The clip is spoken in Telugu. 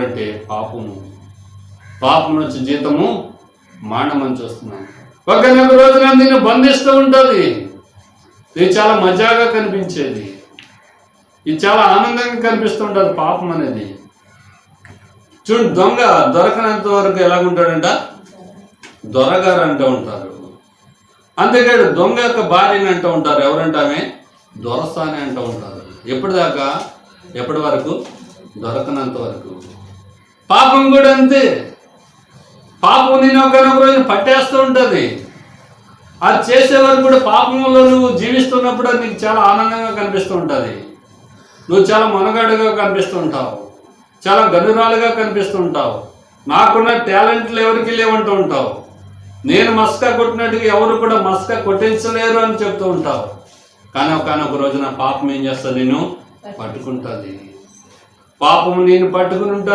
అంటే పాపము నుంచి జీతము మానమని చూస్తున్నాను. ఒకనొక రోజున నిన్ను బంధిస్తూ ఉంటుంది. ఇది చాలా మజాగా కనిపించేది, ఇది చాలా ఆనందంగా కనిపిస్తూ ఉంటుంది పాపం అనేది. చూడు, దొంగ దొరకనంత వరకు ఎలాగుంటాడంట, దొరగారు అంటూ ఉంటారు. అంతేకాదు దొంగ యొక్క భార్యని అంటూ ఉంటారు. ఎవరంటే ఆమె దొరసాని అంటూ ఉంటారు. ఎప్పటిదాకా, ఎప్పటి వరకు? దొరకనంత వరకు. పాపం కూడా అంతే. పాపం నేను ఒకనొక రోజు పట్టేస్తూ ఉంటుంది. అది చేసే వరకు కూడా పాపంలో నువ్వు జీవిస్తున్నప్పుడు అది నీకు చాలా ఆనందంగా కనిపిస్తూ ఉంటుంది. నువ్వు చాలా మనగాడుగా కనిపిస్తూ ఉంటావు, చాలా గనురాలుగా కనిపిస్తూ ఉంటావు. నాకున్న టాలెంట్లు ఎవరికి లేవంటూ ఉంటావు. నేను మస్కా కొట్టినట్టుగా ఎవరు కూడా మస్కా కొట్టించలేరు అని చెప్తూ ఉంటావు. కానీ ఒకనొక రోజున పాపం ఏం చేస్తుంది? నేను పట్టుకుంటుంది. పాపము నేను పట్టుకుని ఉంటుంది.